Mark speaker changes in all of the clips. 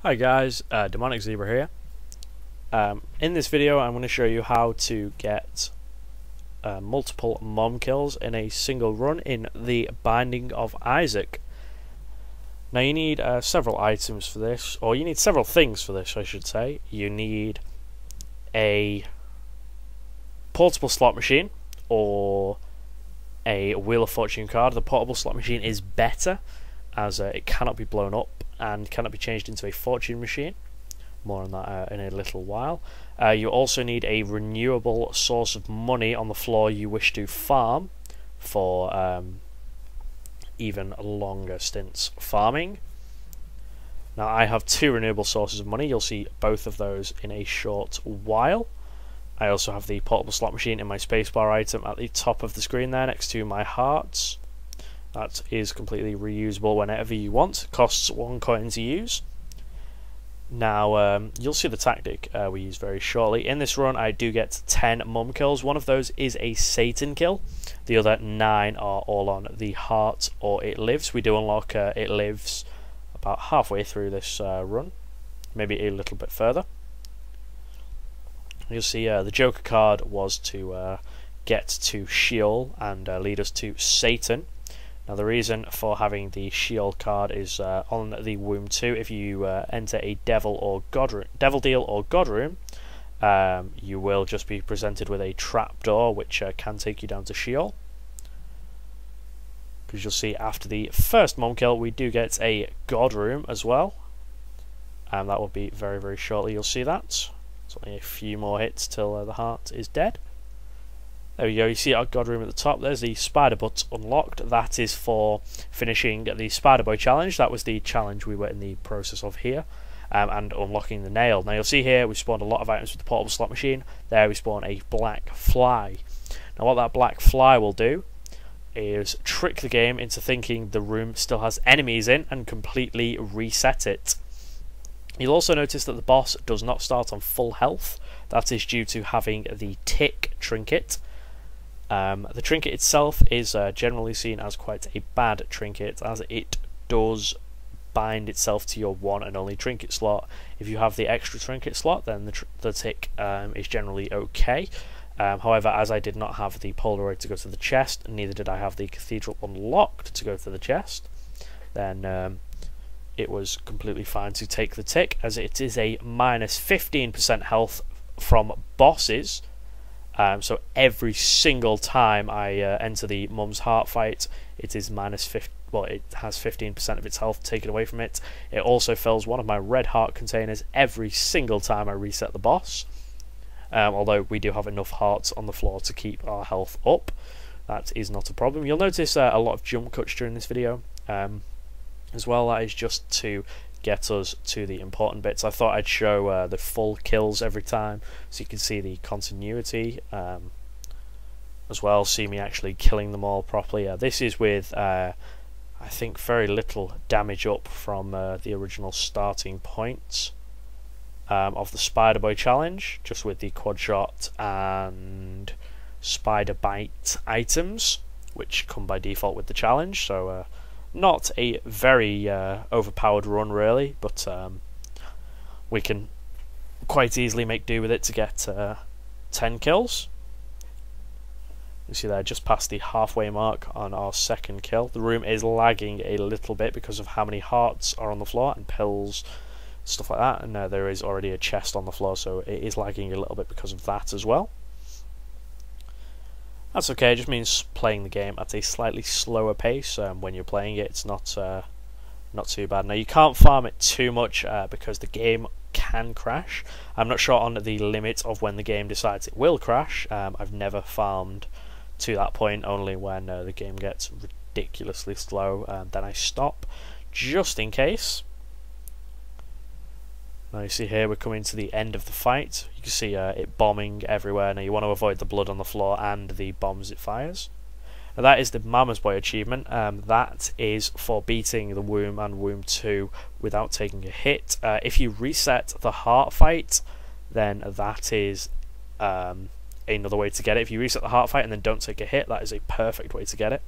Speaker 1: Hi guys, Demonic Zebra here. In this video I'm going to show you how to get multiple mom kills in a single run in the Binding of Isaac. Now you need several items for this, or you need several things for this I should say. You need a portable slot machine or a Wheel of Fortune card. The portable slot machine is better as it cannot be blown up and cannot be changed into a fortune machine. More on that in a little while. You also need a renewable source of money on the floor you wish to farm for even longer stints farming. Now I have two renewable sources of money. You'll see both of those in a short while. I also have the portable slot machine in my spacebar item at the top of the screen there next to my hearts. That is completely reusable whenever you want. Costs 1 coin to use. Now, you'll see the tactic we use very shortly. In this run, I do get 10 mum kills. One of those is a Satan kill. The other 9 are all on the heart or It Lives. We do unlock It Lives about halfway through this run, maybe a little bit further. You'll see the Joker card was to get to Sheol and lead us to Satan. Now the reason for having the Sheol card is on the Womb 2, if you enter a Devil Deal or God Room, you will just be presented with a trapdoor which can take you down to Sheol. Because you'll see after the first mom kill we do get a God Room as well, and that will be very very shortly. You'll see that. It's only a few more hits till the heart is dead. There we go, you see our God Room at the top. There's the Spider Butt unlocked. That is for finishing the Spider Boy challenge. That was the challenge we were in the process of here. And unlocking the nail. Now you'll see here we spawned a lot of items with the portable slot machine. There we spawn a black fly. Now what that black fly will do is trick the game into thinking the room still has enemies in and completely reset it. You'll also notice that the boss does not start on full health. That is due to having the tick trinket. The trinket itself is generally seen as quite a bad trinket, as it does bind itself to your one and only trinket slot. If you have the extra trinket slot, then the tick is generally okay. However, as I did not have the Polaroid to go to the chest, neither did I have the Cathedral unlocked to go to the chest, then it was completely fine to take the tick, as it is a minus 15% health from bosses. So every single time I enter the Mum's Heart fight, it is minus 50. Well, it has 15% of its health taken away from it. It also fills one of my red heart containers every single time I reset the boss. Although we do have enough hearts on the floor to keep our health up, that is not a problem. You'll notice a lot of jump cuts during this video as well. That is just to get us to the important bits. I thought I'd show the full kills every time so you can see the continuity as well, see me actually killing them all properly. This is with I think very little damage up from the original starting point of the Spider Boy challenge, just with the quad shot and spider bite items which come by default with the challenge. So not a very overpowered run really, but we can quite easily make do with it to get 10 kills. You see there, just past the halfway mark on our second kill. The room is lagging a little bit because of how many hearts are on the floor and pills, stuff like that, and there is already a chest on the floor, so it is lagging a little bit because of that as well. That's okay, it just means playing the game at a slightly slower pace. When you're playing it, it's not too bad. Now you can't farm it too much because the game can crash. I'm not sure on the limit of when the game decides it will crash. I've never farmed to that point, only when the game gets ridiculously slow, then I stop, just in case. Now you see here we're coming to the end of the fight. You can see it bombing everywhere. Now you want to avoid the blood on the floor and the bombs it fires. Now that is the Mama's Boy achievement. That is for beating the Womb and Womb 2 without taking a hit. If you reset the heart fight, then that is another way to get it. If you reset the heart fight and then don't take a hit, that is a perfect way to get it.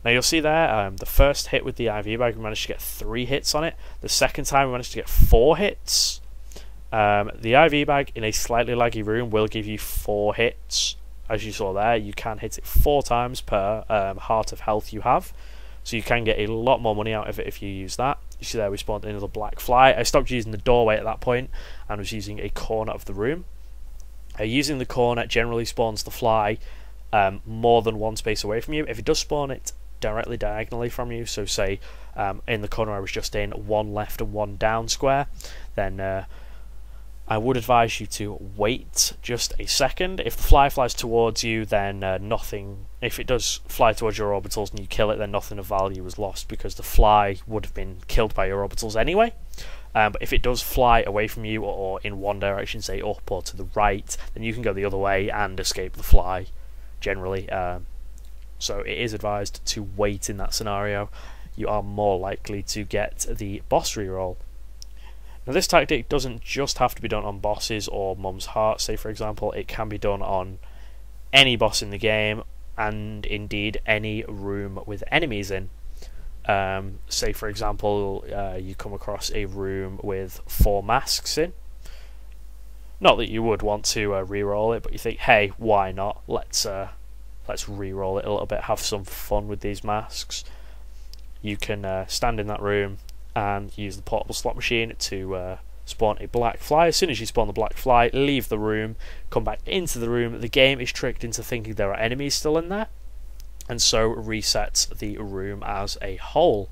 Speaker 1: Now you'll see there, the first hit with the IV bag, we managed to get 3 hits on it. The second time we managed to get 4 hits. The IV bag in a slightly laggy room will give you 4 hits. As you saw there, you can hit it 4 times per heart of health you have. So you can get a lot more money out of it if you use that. You see there we spawned another black fly. I stopped using the doorway at that point and was using a corner of the room. Using the corner generally spawns the fly more than one space away from you. If it does spawn it directly diagonally from you, so say in the corner I was just in, 1 left and 1 down square, then I would advise you to wait just a second. If the fly flies towards you, then nothing. If it does fly towards your orbitals and you kill it, then nothing of value was lost because the fly would have been killed by your orbitals anyway. But if it does fly away from you or in one direction, say up or to the right, then you can go the other way and escape the fly generally. So it is advised to wait in that scenario. You are more likely to get the boss reroll. Now this tactic doesn't just have to be done on bosses or Mum's Heart, say for example. It can be done on any boss in the game and indeed any room with enemies in. Say for example you come across a room with 4 masks in. Not that you would want to reroll it, but you think, hey, why not? Let's reroll it a little bit, have some fun with these masks. You can stand in that room and use the portable slot machine to spawn a black fly. As soon as you spawn the black fly, leave the room, come back into the room. The game is tricked into thinking there are enemies still in there, and so resets the room as a whole.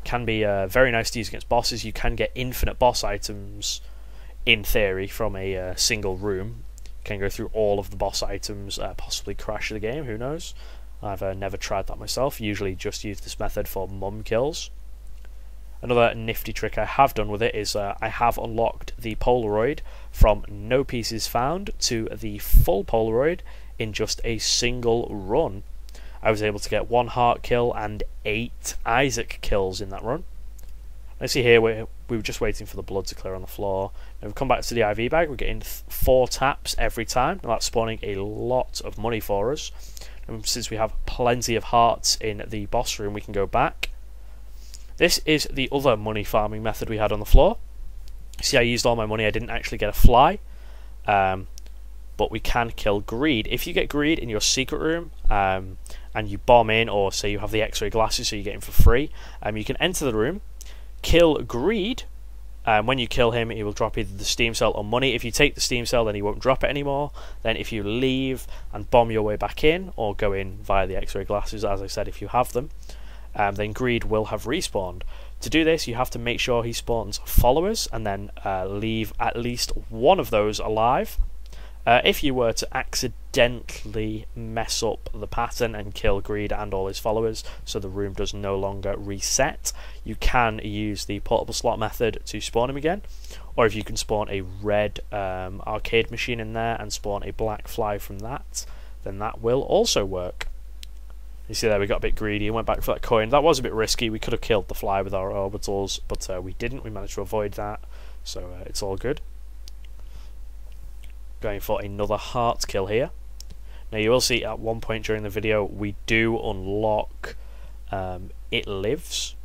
Speaker 1: Can be very nice to use against bosses. You can get infinite boss items in theory from a single room. You can go through all of the boss items, possibly crash the game, who knows. I've never tried that myself. Usually just use this method for mum kills. Another nifty trick I have done with it is I have unlocked the Polaroid from no pieces found to the full Polaroid in just a single run. I was able to get 1 heart kill and 8 Isaac kills in that run. Let's see here, we were just waiting for the blood to clear on the floor. Now we've come back to the IV bag, we're getting 4 taps every time, and that's spawning a lot of money for us. And since we have plenty of hearts in the boss room, we can go back. This is the other money farming method we had on the floor. See, I used all my money, I didn't actually get a fly, but we can kill greed. If you get greed in your secret room and you bomb in, or say you have the X-ray glasses so you get him for free, you can enter the room, kill greed. When you kill him, he will drop either the steam cell or money. If you take the steam cell, then he won't drop it anymore. Then if you leave and bomb your way back in, or go in via the X-ray glasses, as I said, if you have them, then greed will have respawned. To do this, you have to make sure he spawns followers and then leave at least one of those alive. If you were to accidentally mess up the pattern and kill greed and all his followers, so the room does no longer reset, you can use the portable slot method to spawn him again. Or if you can spawn a red arcade machine in there and spawn a black fly from that, then that will also work. You see there, we got a bit greedy and went back for that coin. That was a bit risky. We could have killed the fly with our orbitals, but we didn't. We managed to avoid that, so it's all good. Going for another heart kill here. Now you will see at one point during the video we do unlock It Lives.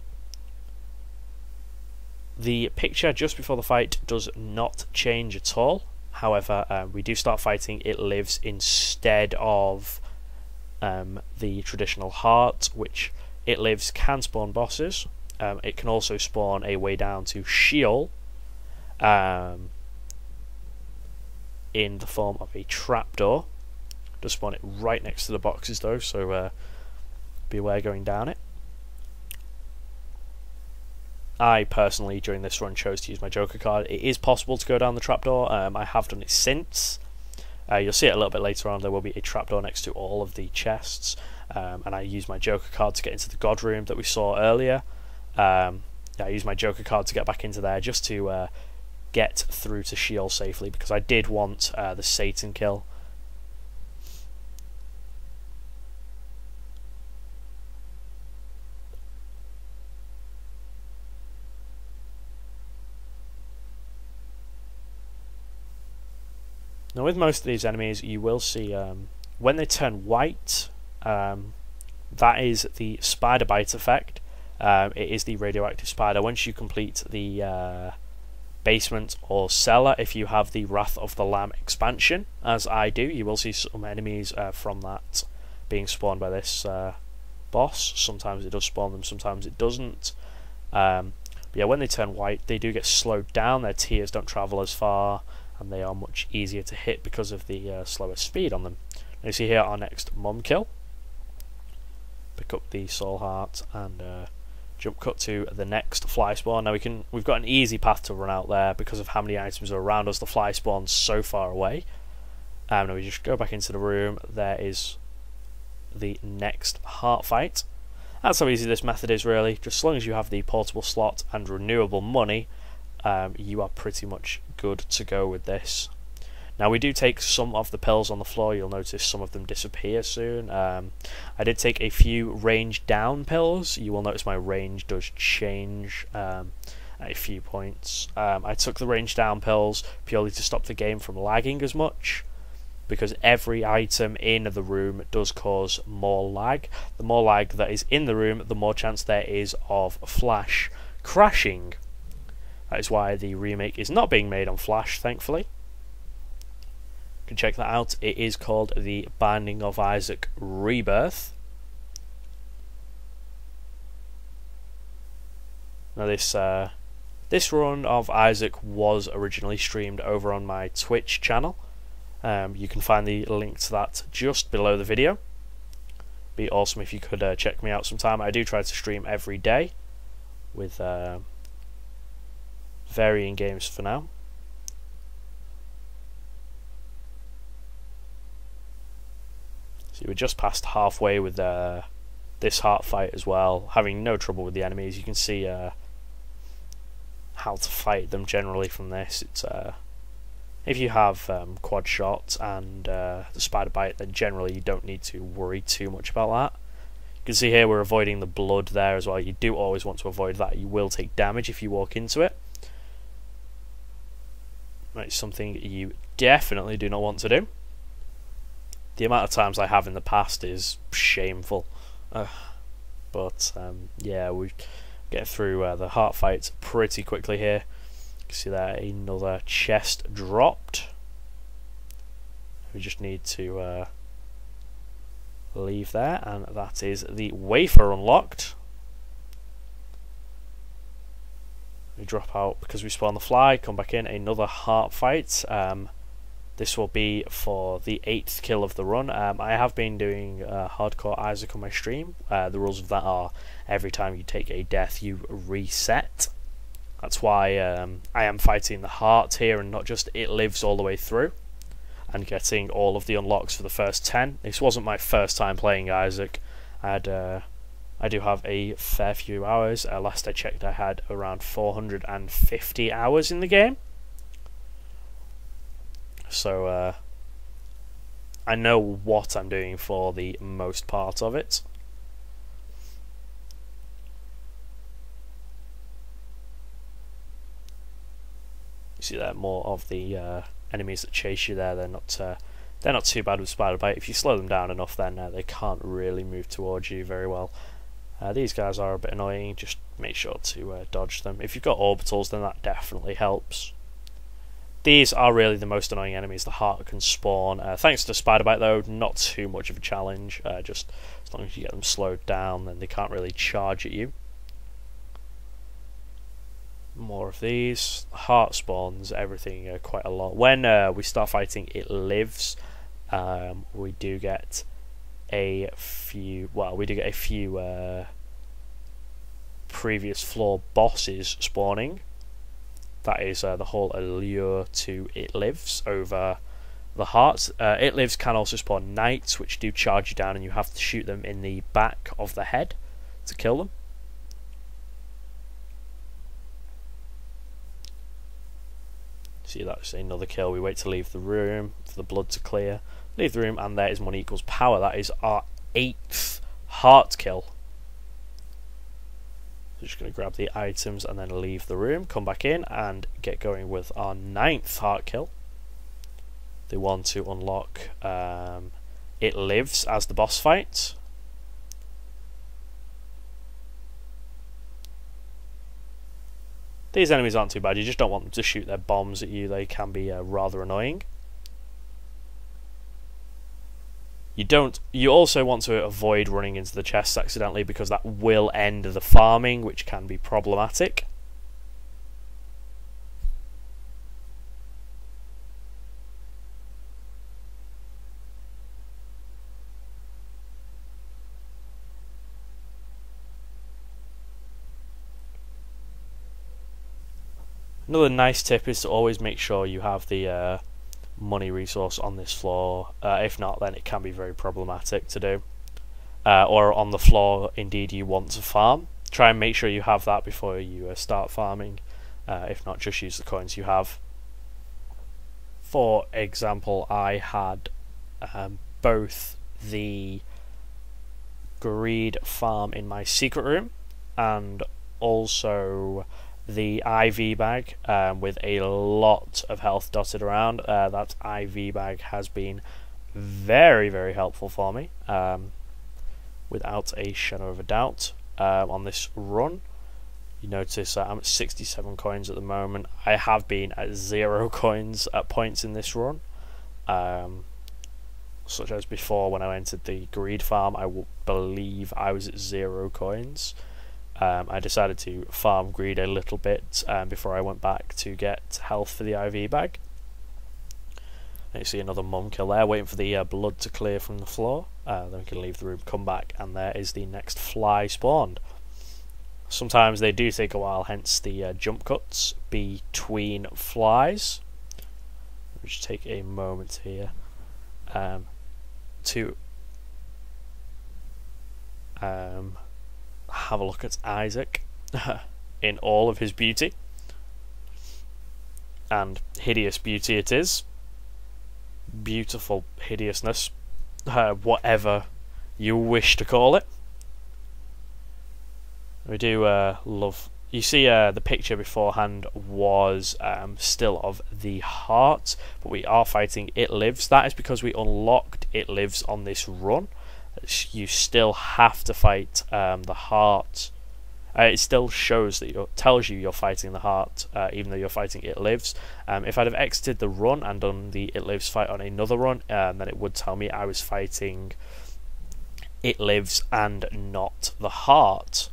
Speaker 1: The picture just before the fight does not change at all. However, we do start fighting It Lives instead of the traditional heart, which It Lives can spawn bosses. It can also spawn a way down to Sheol in the form of a trapdoor. Does spawn it right next to the boxes though, so beware going down it. I personally, during this run, chose to use my Joker card. It is possible to go down the trapdoor. I have done it since. You'll see it a little bit later on. There will be a trapdoor next to all of the chests, and I use my Joker card to get into the God room that we saw earlier. I use my Joker card to get back into there just to get through to Sheol safely, because I did want the Satan kill. Now with most of these enemies you will see when they turn white, that is the spider bite effect. It is the radioactive spider. Once you complete the basement or cellar, if you have the Wrath of the Lamb expansion, as I do, you will see some enemies from that being spawned by this boss. Sometimes it does spawn them, sometimes it doesn't. But yeah, when they turn white, they do get slowed down. Their tears don't travel as far, and they are much easier to hit because of the slower speed on them. Now you see here our next mom kill. Pick up the soul heart and jump cut to the next fly spawn. Now we've got an easy path to run out there because of how many items are around us. The fly spawn's so far away. Now we just go back into the room. There is the next heart fight. That's how easy this method is, really. Just as long as you have the portable slot and renewable money, you are pretty much good to go with this. Now we do take some of the pills on the floor. You'll notice some of them disappear soon. I did take a few range down pills. You will notice my range does change at a few points. I took the range down pills purely to stop the game from lagging as much, because every item in the room does cause more lag. The more lag that is in the room, the more chance there is of Flash crashing. That is why the remake is not being made on Flash, thankfully. You can check that out. It is called The Binding of Isaac Rebirth. Now this run of Isaac was originally streamed over on my Twitch channel. You can find the link to that just below the video. Be awesome if you could check me out sometime. I do try to stream every day with varying games for now. So we're just past halfway with this heart fight as well, having no trouble with the enemies. You can see how to fight them generally from this. It's if you have quad shot and the spider bite, then generally you don't need to worry too much about that. You can see here we're avoiding the blood there as well. You do always want to avoid that. You will take damage if you walk into it. It's something you definitely do not want to do. The amount of times I have in the past is shameful. But yeah, we get through the heart fights pretty quickly here. You can see there another chest dropped. We just need to leave there, and that is the wafer unlocked. We drop out because we spawn the fly, come back in, another heart fight. This will be for the 8th kill of the run. I have been doing Hardcore Isaac on my stream. The rules of that are every time you take a death you reset. That's why I am fighting the heart here and not just it lives all the way through, and getting all of the unlocks for the first 10. This wasn't my first time playing Isaac. I do have a fair few hours. Last I checked I had around 450 hours in the game. So I know what I'm doing for the most part of it. You see there more of the enemies that chase you there. They're not too bad with spider bite. If you slow them down enough, then they can't really move towards you very well. These guys are a bit annoying. Just make sure to dodge them. If you've got orbitals, then that definitely helps. These are really the most annoying enemies. The heart can spawn. Thanks to spider bite though, not too much of a challenge. Just as long as you get them slowed down, then they can't really charge at you. More of these. Heart spawns everything quite a lot. When we start fighting It Lives, we do get a few. Well, we do get a few previous floor bosses spawning. That is the whole allure to It Lives over the hearts. It Lives can also spawn knights, which do charge you down, and you have to shoot them in the back of the head to kill them. See, that's another kill. We wait to leave the room for the blood to clear. Leave the room, and there is money equals power. That is our 8th heart kill. So just going to grab the items and then leave the room, come back in and get going with our 9th heart kill. The one to unlock It Lives as the boss fight. These enemies aren't too bad, you just don't want them to shoot their bombs at you, they can be rather annoying. You also want to avoid running into the chests accidentally, because that will end the farming, which can be problematic. Another nice tip is to always make sure you have the money resource on this floor. If not, then it can be very problematic to do. Or on the floor, indeed, you want to farm. Try and make sure you have that before you start farming. If not, just use the coins you have. For example, I had both the greed farm in my secret room and also the IV bag with a lot of health dotted around. That IV bag has been very, very helpful for me, without a shadow of a doubt. On this run, you notice I'm at 67 coins at the moment. I have been at 0 coins at points in this run, such as before when I entered the greed farm. I believe I was at 0 coins. I decided to farm greed a little bit before I went back to get health for the IV bag. And you see another mum kill there, waiting for the blood to clear from the floor. Then we can leave the room, come back, and there is the next fly spawned. Sometimes they do take a while, hence the jump cuts between flies. Let me just take a moment here to have a look at Isaac in all of his beauty, and hideous beauty it is. Beautiful hideousness, whatever you wish to call it. We do love. You see, the picture beforehand was still of the heart, but we are fighting It Lives. That is because we unlocked It Lives on this run. You still have to fight the heart. It still shows that tells you you're fighting the heart, even though you're fighting It Lives. If I'd have exited the run and done the It Lives fight on another run, then it would tell me I was fighting It Lives and not the heart.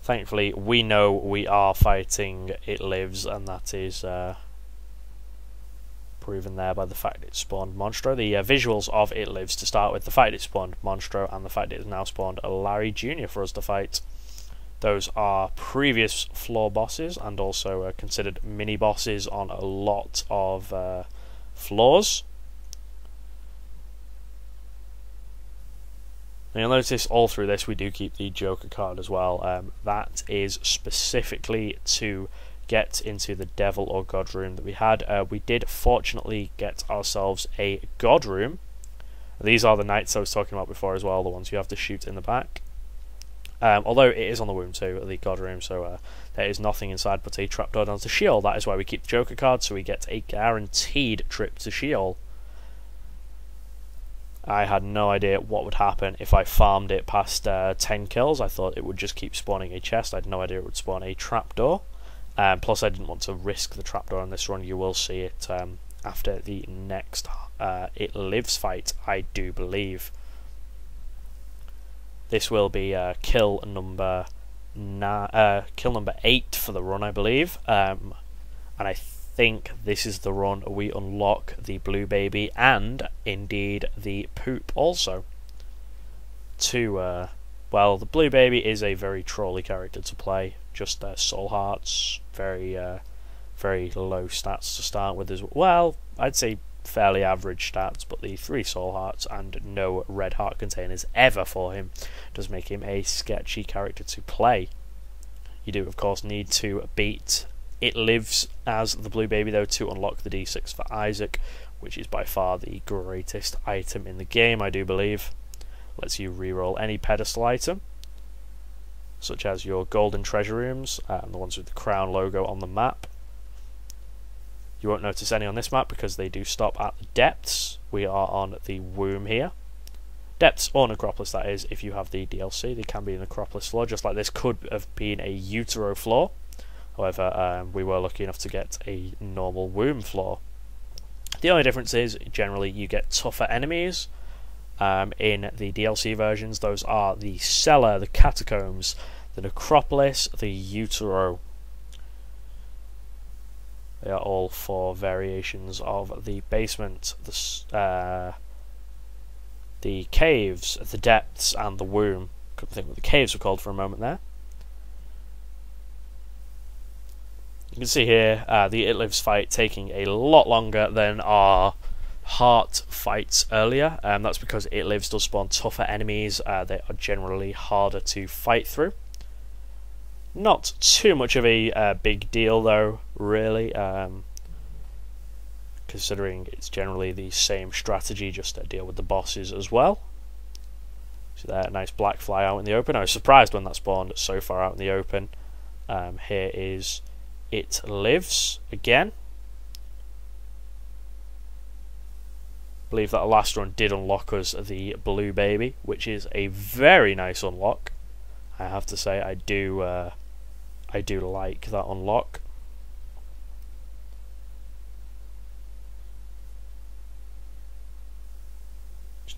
Speaker 1: Thankfully, we know we are fighting It Lives, and that is proven there by the fact it spawned Monstro. The visuals of It Lives to start with, the fact it spawned Monstro and the fact it has now spawned a Larry Jr. for us to fight. Those are previous floor bosses and also considered mini bosses on a lot of floors. And you'll notice all through this we do keep the Joker card as well. That is specifically to get into the Devil or God room that we had. We did fortunately get ourselves a God room. These are the knights I was talking about before as well, the ones you have to shoot in the back. Although it is on the room too, the God room, so there is nothing inside but a trapdoor down to Sheol. That is why we keep the Joker card, so we get a guaranteed trip to Sheol. I had no idea what would happen if I farmed it past 10 kills. I thought it would just keep spawning a chest. I had no idea it would spawn a trapdoor. Plus I didn't want to risk the trapdoor on this run. You will see it after the next It Lives fight, I do believe. This will be kill number 8 for the run, I believe. And I think this is the run we unlock the Blue Baby and indeed the Poop also. Well, the Blue Baby is a very trolly character to play. Just soul hearts, very low stats to start with as well. I'd say fairly average stats, but the 3 soul hearts and no red heart containers ever for him does make him a sketchy character to play. You do of course need to beat It Lives as the Blue Baby though to unlock the D6 for Isaac, which is by far the greatest item in the game, I do believe. Lets you reroll any pedestal item, such as your golden treasure rooms, the ones with the crown logo on the map. You won't notice any on this map because they do stop at the depths. We are on the womb here. Depths or Necropolis, that is, if you have the DLC, they can be a Necropolis floor, just like this could have been a Utero floor. However, we were lucky enough to get a normal Womb floor. The only difference is, generally, you get tougher enemies. In the DLC versions, those are the Cellar, the Catacombs, the Necropolis, the Utero. They are all 4 variations of the basement, the caves, the depths, and the womb. Couldn't think what the caves were called for a moment there. You can see here the It Lives fight taking a lot longer than our Heart fights earlier. That's because It Lives does spawn tougher enemies. They are generally harder to fight through. Not too much of a big deal though, really. Considering it's generally the same strategy, just to deal with the bosses as well. So there, nice black fly out in the open. I was surprised when that spawned so far out in the open. Here is It Lives again. I believe that the last run did unlock us the Blue Baby, which is a very nice unlock. I have to say, I do like that unlock.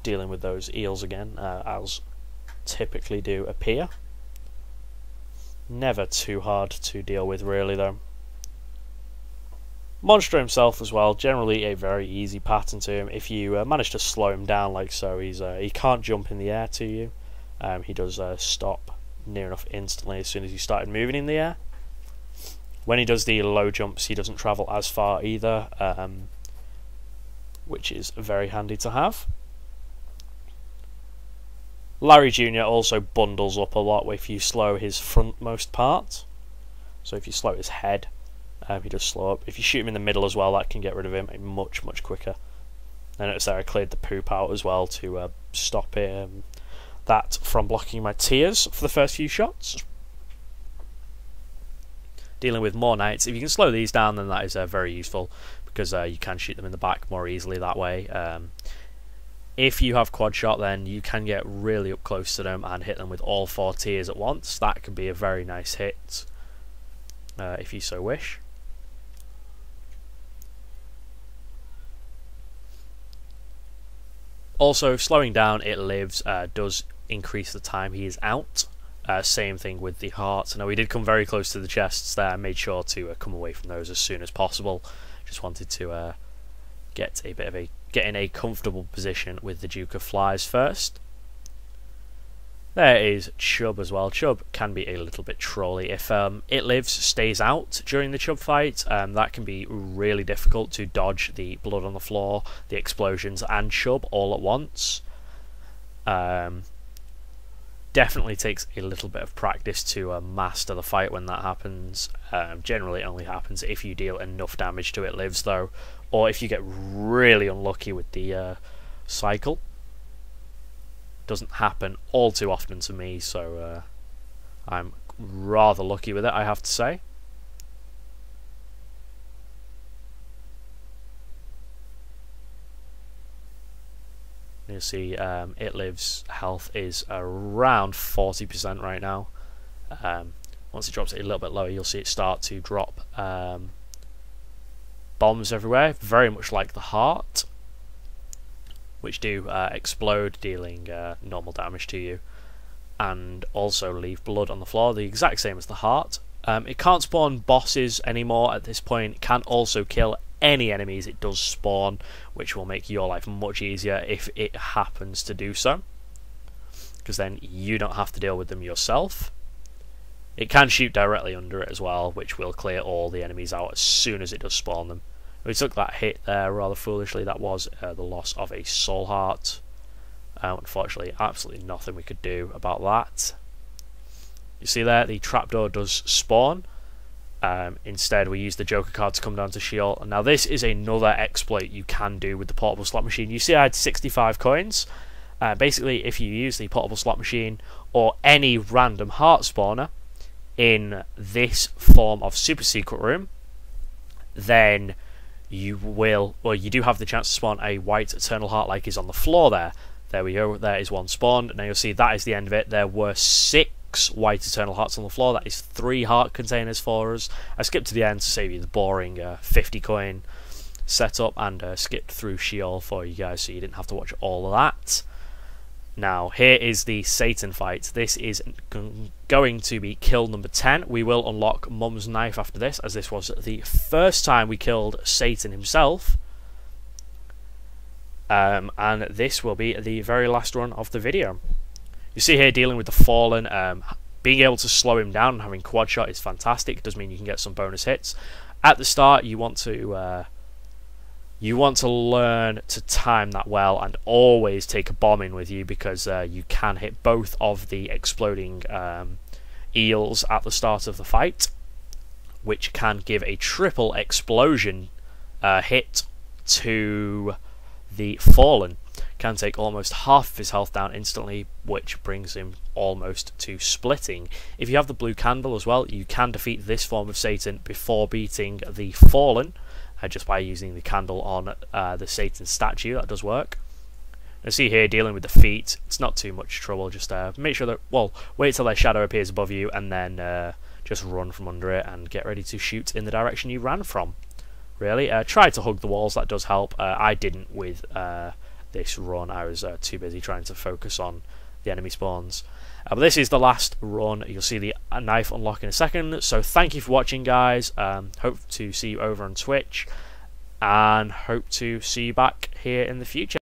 Speaker 1: Dealing with those eels again, as typically do appear. Never too hard to deal with, really, though. Monstro himself as well, generally a very easy pattern to him. If you manage to slow him down like so, he can't jump in the air to you. He does stop near enough instantly as soon as you started moving in the air. When he does the low jumps, he doesn't travel as far either, which is very handy to have. Larry Jr. also bundles up a lot if you slow his frontmost part. So if you slow his head, he does slow up. If you shoot him in the middle as well, that can get rid of him much quicker. I noticed there I cleared the poop out as well to stop that from blocking my tears for the first few shots. Dealing with more knights, if you can slow these down, then that is very useful, because you can shoot them in the back more easily that way. If you have quad shot, then you can get really up close to them and hit them with all 4 tiers at once. That can be a very nice hit, if you so wish. Also, slowing down It Lives does increase the time he is out. Same thing with the Heart. Now, we did come very close to the chests there. I made sure to come away from those as soon as possible. Just wanted to get in a comfortable position with the Duke of Flies first. There is Chub as well. Chub can be a little bit trolly. If It Lives stays out during the Chub fight, that can be really difficult to dodge the blood on the floor, the explosions, and Chub all at once. Definitely takes a little bit of practice to master the fight when that happens. Generally it only happens if you deal enough damage to It Lives though, or if you get really unlucky with the cycle. Doesn't happen all too often to me, so I'm rather lucky with it, I have to say. You'll see It Lives' health is around 40% right now. Once it drops it a little bit lower, you'll see it start to drop bombs everywhere, very much like the Heart, which do explode, dealing normal damage to you, and also leave blood on the floor, the exact same as the Heart. It can't spawn bosses anymore at this point. It can also kill any enemies it does spawn, which will make your life much easier if it happens to do so, because then you don't have to deal with them yourself. It can shoot directly under it as well, which will clear all the enemies out as soon as it does spawn them. We took that hit there rather foolishly. That was the loss of a Soul Heart. Unfortunately, absolutely nothing we could do about that. You see there, the trapdoor does spawn. Instead, we use the Joker card to come down to Sheol. Now, this is another exploit you can do with the portable slot machine. You see I had 65 coins. Basically, if you use the portable slot machine or any random heart spawner in this form of super secret room, then you do have the chance to spawn a white eternal heart like is on the floor there. There we go, there is one spawned. Now you'll see that is the end of it. There were 6 white eternal hearts on the floor. That is 3 heart containers for us. I skipped to the end to save you the boring 50 coin setup, and skipped through Sheol for you guys so you didn't have to watch all of that. Now here is the Satan fight. This is going to be kill number 10. We will unlock Mum's Knife after this, as this was the first time we killed Satan himself. And this will be the very last run of the video. You see here dealing with the Fallen, being able to slow him down and having quad shot is fantastic. It does mean you can get some bonus hits. At the start you want to learn to time that well and always take a bomb in with you, because you can hit both of the exploding eels at the start of the fight, which can give a triple explosion hit to the Fallen. Can take almost half of his health down instantly, which brings him almost to splitting. If you have the blue candle as well, you can defeat this form of Satan before beating the Fallen, just by using the candle on the Satan statue. That does work. You see here dealing with the feet, it's not too much trouble. Just make sure that, well, wait till their shadow appears above you, and then just run from under it and get ready to shoot in the direction you ran from. Really, try to hug the walls, that does help. I didn't with this run. I was too busy trying to focus on the enemy spawns. But this is the last run. You'll see the knife unlock in a second. So thank you for watching, guys. Hope to see you over on Twitch, and hope to see you back here in the future.